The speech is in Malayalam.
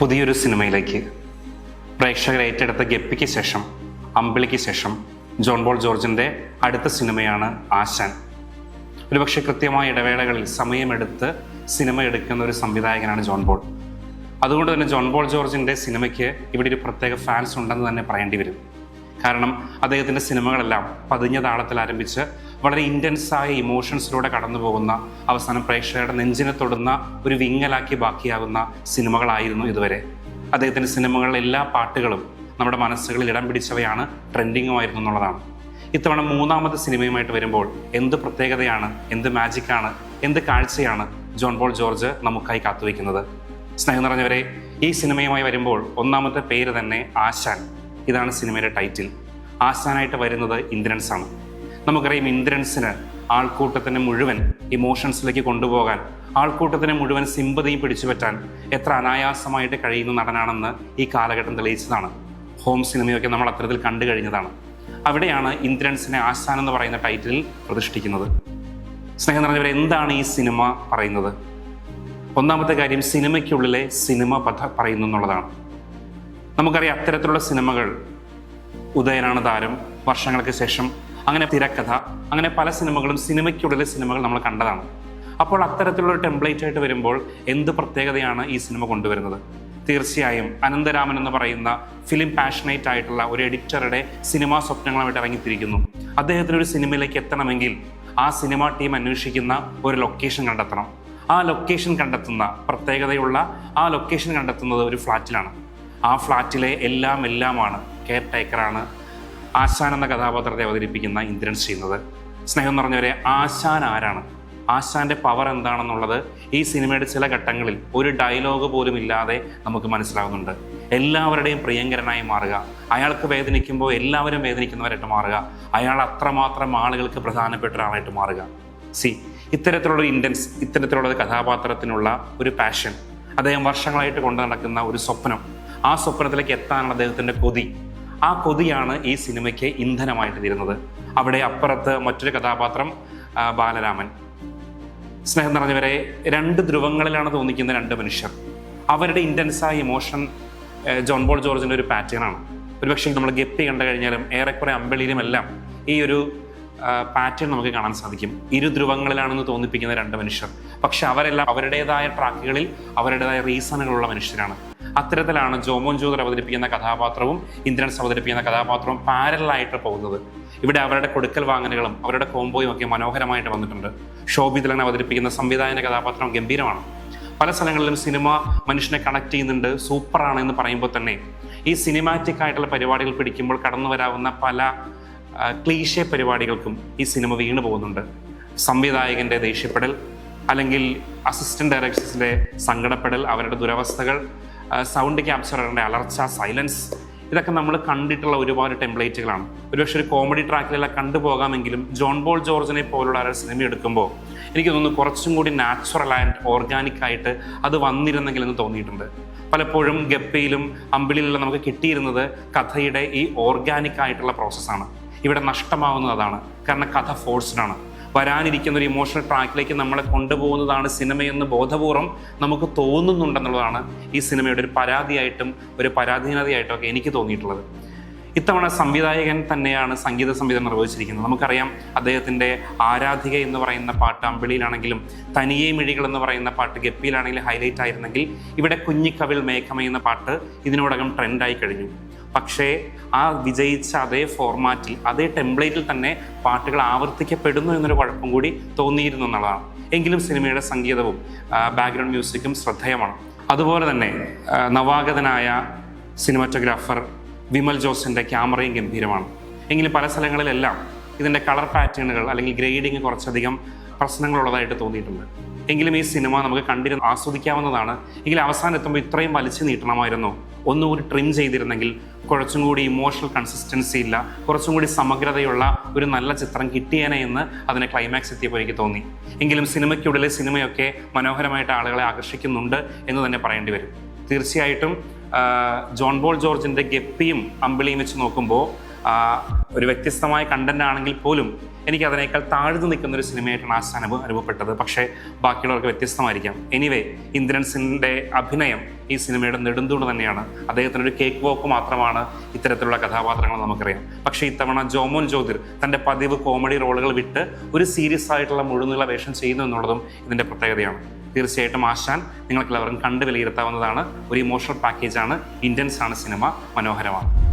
പുതിയൊരു സിനിമയിലേക്ക് പ്രേക്ഷകർ ഏറ്റെടുത്ത ഗപ്പിക്ക് ശേഷം, അമ്പിളിക്ക് ശേഷം ജോൺ പോൾ ജോർജിൻ്റെ അടുത്ത സിനിമയാണ് ആശാൻ. ഒരുപക്ഷെ കൃത്യമായ ഇടവേളകളിൽ സമയമെടുത്ത് സിനിമ എടുക്കുന്ന ഒരു സംവിധായകനാണ് ജോൺ പോൾ. അതുകൊണ്ട് തന്നെ ജോൺ പോൾ ജോർജിൻ്റെ സിനിമയ്ക്ക് ഇവിടെ ഒരു പ്രത്യേക ഫാൻസ് ഉണ്ടെന്ന് തന്നെ പറയേണ്ടി വരും. കാരണം അദ്ദേഹത്തിൻ്റെ സിനിമകളെല്ലാം പതിഞ്ഞ താളത്തിൽ ആരംഭിച്ച് വളരെ ഇൻറ്റൻസായ ഇമോഷൻസിലൂടെ കടന്നു പോകുന്ന, അവസാനം പ്രേക്ഷകരുടെ നെഞ്ചിനെ തൊടുന്ന ഒരു വിങ്ങലാക്കി ബാക്കിയാകുന്ന സിനിമകളായിരുന്നു ഇതുവരെ. അദ്ദേഹത്തിൻ്റെ സിനിമകളിലെ എല്ലാ പാട്ടുകളും നമ്മുടെ മനസ്സുകളിൽ ഇടം പിടിച്ചവയാണ്, ട്രെൻഡിങ്ങുമായിരുന്നു എന്നുള്ളതാണ്. ഇത്തവണ മൂന്നാമത്തെ സിനിമയുമായിട്ട് വരുമ്പോൾ എന്ത് പ്രത്യേകതയാണ്, എന്ത് മാജിക്കാണ്, എന്ത് കാഴ്ചയാണ് ജോൺ പോൾ ജോർജ് നമുക്കായി കാത്തുവയ്ക്കുന്നത്. സ്നേഹം നിറഞ്ഞവരെ, ഈ സിനിമയുമായി വരുമ്പോൾ ഒന്നാമത്തെ പേര് തന്നെ ആശാൻ. ഇതാണ് സിനിമയുടെ ടൈറ്റിൽ. ആശാനായിട്ട് വരുന്നത് ഇന്ദ്രൻസാണ്. നമുക്കറിയാം, ഇന്ദ്രൻസിന് ആൾക്കൂട്ടത്തിനെ മുഴുവൻ ഇമോഷൻസിലേക്ക് കൊണ്ടുപോകാൻ, ആൾക്കൂട്ടത്തിനെ മുഴുവൻ സിമ്പതിയും പിടിച്ചുപറ്റാൻ എത്ര അനായാസമായിട്ട് കഴിയുന്ന നടനാണെന്ന് ഈ കാലഘട്ടം തെളിയിച്ചതാണ്. ഹോം സിനിമയൊക്കെ നമ്മൾ അത്തരത്തിൽ കണ്ടു കഴിഞ്ഞതാണ്. അവിടെയാണ് ഇന്ദ്രൻസിനെ ആശാൻ എന്ന് പറയുന്ന ടൈറ്റിൽ പ്രതിഷ്ഠിക്കുന്നത്. സ്നേഹം നിറഞ്ഞവരെ, എന്താണ് ഈ സിനിമ പറയുന്നത്? ഒന്നാമത്തെ കാര്യം, സിനിമയ്ക്കുള്ളിലെ സിനിമ പറയുന്നു എന്നുള്ളതാണ്. നമുക്കറിയാം, അത്തരത്തിലുള്ള സിനിമകൾ ഉദയനാണ് താരം, വർഷങ്ങൾക്ക് ശേഷം, അങ്ങനെ തിരക്കഥ, അങ്ങനെ പല സിനിമകളും സിനിമയ്ക്കുള്ളിലെ സിനിമകൾ നമ്മൾ കണ്ടതാണ്. അപ്പോൾ അത്തരത്തിലുള്ള ടെംപ്ലേറ്റ് ആയിട്ട് വരുമ്പോൾ എന്ത് പ്രത്യേകതയാണ് ഈ സിനിമ കൊണ്ടുവരുന്നത്? തീർച്ചയായും അനന്തരാമൻ എന്ന് പറയുന്ന ഫിലിം പാഷനേറ്റ് ആയിട്ടുള്ള ഒരു എഡിറ്ററുടെ സിനിമാ സ്വപ്നങ്ങളുമായിട്ട് ഇറങ്ങിത്തിരിക്കുന്നു. അദ്ദേഹത്തിനൊരു സിനിമയിലേക്ക് എത്തണമെങ്കിൽ ആ സിനിമാ ടീം അന്വേഷിക്കുന്ന ഒരു ലൊക്കേഷൻ കണ്ടെത്തണം. ആ ലൊക്കേഷൻ കണ്ടെത്തുന്ന പ്രത്യേകതയുള്ള ആ ലൊക്കേഷൻ കണ്ടെത്തുന്നത് ഒരു ഫ്ലാറ്റിലാണ്. ആ ഫ്ലാറ്റിലെ എല്ലാമാണ് കെയർ ടേക്കറാണ് ആശാൻ എന്ന കഥാപാത്രത്തെ അവതരിപ്പിക്കുന്ന ഇന്ദ്രൻസ് ചെയ്യുന്നത്. സ്നേഹം നിറഞ്ഞവരെ, ആശാൻ ആരാണ്, ആശാന്റെ പവർ എന്താണെന്നുള്ളത് ഈ സിനിമയുടെ ചില ഘട്ടങ്ങളിൽ ഒരു ഡയലോഗ് പോലും ഇല്ലാതെ നമുക്ക് മനസ്സിലാവുന്നുണ്ട്. എല്ലാവരുടെയും പ്രിയങ്കരനായി മാറുക, അയാൾക്ക് വേദനിക്കുമ്പോൾ എല്ലാവരും വേദനിക്കുന്നവരായിട്ട് മാറുക, അയാൾ അത്രമാത്രം ആളുകൾക്ക് പ്രധാനപ്പെട്ട ഒരാളായിട്ട് മാറുക. ഇത്തരത്തിലുള്ള ഇൻറ്റൻസ്, ഇത്തരത്തിലുള്ള കഥാപാത്രത്തിനുള്ള ഒരു പാഷൻ, അദ്ദേഹം വർഷങ്ങളായിട്ട് കൊണ്ടു നടക്കുന്ന ഒരു സ്വപ്നം, ആ സ്വപ്നത്തിലേക്ക് എത്താനുള്ള അദ്ദേഹത്തിൻ്റെ കൊതി, ആ കൊതിയാണ് ഈ സിനിമയ്ക്ക് ഇന്ധനമായിട്ട് തീരുന്നത്. അവിടെ അപ്പുറത്ത് മറ്റൊരു കഥാപാത്രം ബാലരാമൻ. സ്നേഹം നിറഞ്ഞവരെ, രണ്ട് ധ്രുവങ്ങളിലാണ് തോന്നിക്കുന്ന രണ്ട് മനുഷ്യർ. അവരുടെ ഇൻറ്റൻസായ ഇമോഷൻ ജോൺ പോൾ ജോർജിൻ്റെ ഒരു പാറ്റേണാണ്. ഒരുപക്ഷെ നമ്മൾ ഗപ്പി കണ്ടു കഴിഞ്ഞാലും ഏറെക്കുറെ അമ്പിളിയിലുമെല്ലാം ഈ ഒരു പാറ്റേൺ നമുക്ക് കാണാൻ സാധിക്കും. ഇരു ധ്രുവങ്ങളിലാണെന്ന് തോന്നിപ്പിക്കുന്ന രണ്ട് മനുഷ്യർ, പക്ഷെ അവരെല്ലാം അവരുടേതായ ട്രാക്കുകളിൽ അവരുടേതായ റീസണുകളുള്ള മനുഷ്യരാണ്. അത്തരത്തിലാണ് ജോമോൻ ജൂതർ അവതരിപ്പിക്കുന്ന കഥാപാത്രവും ഇന്ദ്രൻസ് അവതരിപ്പിക്കുന്ന കഥാപാത്രവും പാരലായിട്ട് പോകുന്നത്. ഇവിടെ അവരുടെ കൊടുക്കൽ വാങ്ങലുകളും അവരുടെ കോംബോയും ഒക്കെ മനോഹരമായിട്ട് വന്നിട്ടുണ്ട്. ശോഭിതലൻ അവതരിപ്പിക്കുന്ന സംവിധായക കഥാപാത്രം ഗംഭീരമാണ്. പല സ്ഥലങ്ങളിലും സിനിമ മനുഷ്യനെ കണക്ട് ചെയ്യുന്നുണ്ട്, സൂപ്പറാണ് എന്ന് പറയുമ്പോൾ തന്നെ ഈ സിനിമാറ്റിക് ആയിട്ടുള്ള പരിപാടികൾ പിടിക്കുമ്പോൾ കടന്നു വരാവുന്ന പല ക്ലീഷേ പരിപാടികൾക്കും ഈ സിനിമ വീണു പോകുന്നുണ്ട്. സംവിധായകൻ്റെ ദേഷ്യപ്പെടൽ, അല്ലെങ്കിൽ അസിസ്റ്റന്റ് ഡയറക്ടേഴ്സിൻ്റെ സങ്കടപ്പെടൽ, അവരുടെ ദുരവസ്ഥകൾ, സൗണ്ട് ക്യാപ്ചറിൻ്റെ അലർച്ച, സൈലൻസ്, ഇതൊക്കെ നമ്മൾ കണ്ടിട്ടുള്ള ഒരുപാട് ടെംപ്ലേറ്റുകളാണ്. ഒരുപക്ഷെ ഒരു കോമഡി ട്രാക്കിലെല്ലാം കണ്ടുപോകാമെങ്കിലും ജോൺ പോൾ ജോർജിനെ പോലുള്ള ഒരു സിനിമ എടുക്കുമ്പോൾ എനിക്ക് തോന്നുന്നു കുറച്ചും കൂടി നാച്ചുറൽ ആൻഡ് ഓർഗാനിക് ആയിട്ട് അത് വന്നിരുന്നെങ്കിൽ എന്ന് തോന്നിയിട്ടുണ്ട്. പലപ്പോഴും ഗപ്പയിലും അമ്പിളിയിലും നമുക്ക് കിട്ടിയിരുന്നത് കഥയുടെ ഈ ഓർഗാനിക് ആയിട്ടുള്ള പ്രോസസ്സാണ്. ഇവിടെ നഷ്ടമാവുന്നത് അതാണ്. കാരണം കഥ ഫോഴ്സ്ഡാണ്. വരാനിരിക്കുന്ന ഒരു ഇമോഷണൽ ട്രാക്കിലേക്ക് നമ്മളെ കൊണ്ടുപോകുന്നതാണ് സിനിമയെന്ന് ബോധപൂർവം നമുക്ക് തോന്നുന്നുണ്ടെന്നുള്ളതാണ് ഈ സിനിമയുടെ ഒരു പരാതിയായിട്ടും ഒരു പരാധീനതയായിട്ടും ഒക്കെ എനിക്ക് തോന്നിയിട്ടുള്ളത്. ഇത്തവണ സംവിധായകൻ തന്നെയാണ് സംഗീത സംവിധാനം നിർവഹിച്ചിരിക്കുന്നത്. നമുക്കറിയാം, അദ്ദേഹത്തിൻ്റെ ആരാധിക എന്ന് പറയുന്ന പാട്ട് അമ്പിളിയിലാണെങ്കിലും തനിയെ മിഴികൾ എന്ന് പറയുന്ന പാട്ട് ഗപ്പിയിലാണെങ്കിലും ഹൈലൈറ്റ് ആയിരുന്നെങ്കിൽ ഇവിടെ കുഞ്ഞിക്കവിൾ മേഘമ എന്ന പാട്ട് ഇതിനോടകം ട്രെൻഡായി കഴിഞ്ഞു. പക്ഷേ ആ വിജയിച്ച അതേ ഫോർമാറ്റിൽ, അതേ ടെംപ്ലേറ്റിൽ തന്നെ പാട്ടുകൾ ആവർത്തിക്കപ്പെടുന്നു എന്നൊരു കുഴപ്പം കൂടി തോന്നിയിരുന്നു എന്നുള്ളതാണ്. എങ്കിലും സിനിമയുടെ സംഗീതവും ബാക്ക്ഗ്രൗണ്ട് മ്യൂസിക്കും ശ്രദ്ധേയമാണ്. അതുപോലെ തന്നെ നവാഗതനായ സിനിമാറ്റോഗ്രാഫർ വിമൽ ജോസിൻ്റെ ക്യാമറയും ഗംഭീരമാണ്. എങ്കിലും പല സ്ഥലങ്ങളിലെല്ലാം ഇതിൻ്റെ കളർ പാറ്റേണുകൾ അല്ലെങ്കിൽ ഗ്രേഡിങ് കുറച്ചധികം പ്രശ്നങ്ങളുള്ളതായിട്ട് തോന്നിയിട്ടുണ്ട്. എങ്കിലും ഈ സിനിമ നമുക്ക് കണ്ടിരുന്ന് ആസ്വദിക്കാവുന്നതാണ്. എങ്കിലും അവസാനം എത്തുമ്പോൾ ഇത്രയും വലിച്ചു നീട്ടണമായിരുന്നു, ഒന്നുകൂടി ട്രിം ചെയ്തിരുന്നെങ്കിൽ കുറച്ചും കൂടി ഇമോഷണൽ കൺസിസ്റ്റൻസി ഇല്ല, കുറച്ചും കൂടി സമഗ്രതയുള്ള ഒരു നല്ല ചിത്രം കിട്ടിയേനെ എന്ന് അതിനെ ക്ലൈമാക്സ് എത്തിയപ്പോൾ എനിക്ക് തോന്നി. എങ്കിലും സിനിമയ്ക്കുള്ളിലെ സിനിമയൊക്കെ മനോഹരമായിട്ട് ആളുകളെ ആകർഷിക്കുന്നുണ്ട് എന്ന് തന്നെ പറയേണ്ടി വരും. തീർച്ചയായിട്ടും ജോൺ പോൾ ജോർജിൻ്റെ ഗപ്പിയും അമ്പിളിയും വെച്ച് നോക്കുമ്പോൾ ഒരു വ്യത്യസ്തമായ കണ്ടന്റ് ആണെങ്കിൽ പോലും എനിക്ക് അതിനേക്കാൾ താഴ്ന്നു നിൽക്കുന്ന ഒരു സിനിമയായിട്ടാണ് ആശാൻ അനുഭവപ്പെട്ടത്. പക്ഷേ ബാക്കിയുള്ളവർക്ക് വ്യത്യസ്തമായിരിക്കാം. എനിവേ, ഇന്ദ്രൻസിൻ്റെ അഭിനയം ഈ സിനിമയുടെ നെടുന്തൂണ് തന്നെയാണ്. അദ്ദേഹത്തിനൊരു കേക്ക് വോക്ക് മാത്രമാണ് ഇത്തരത്തിലുള്ള കഥാപാത്രങ്ങൾ നമുക്കറിയാം. പക്ഷേ ഇത്തവണ ജോമോൻ ജ്യോതിർ തൻ്റെ പതിവ് കോമഡി റോളുകൾ വിട്ട് ഒരു സീരിയസ് ആയിട്ടുള്ള മുഴുനീള വേഷം ചെയ്യുന്നു എന്നുള്ളതും ഇതിൻ്റെ പ്രത്യേകതയാണ്. തീർച്ചയായിട്ടും ആശാൻ നിങ്ങൾക്ക് എല്ലാവർക്കും കണ്ട് വിലയിരുത്താവുന്നതാണ്. ഒരു ഇമോഷണൽ പാക്കേജാണ്. ഇൻറ്റൻസ് ആണ് സിനിമ, മനോഹരമാണ്.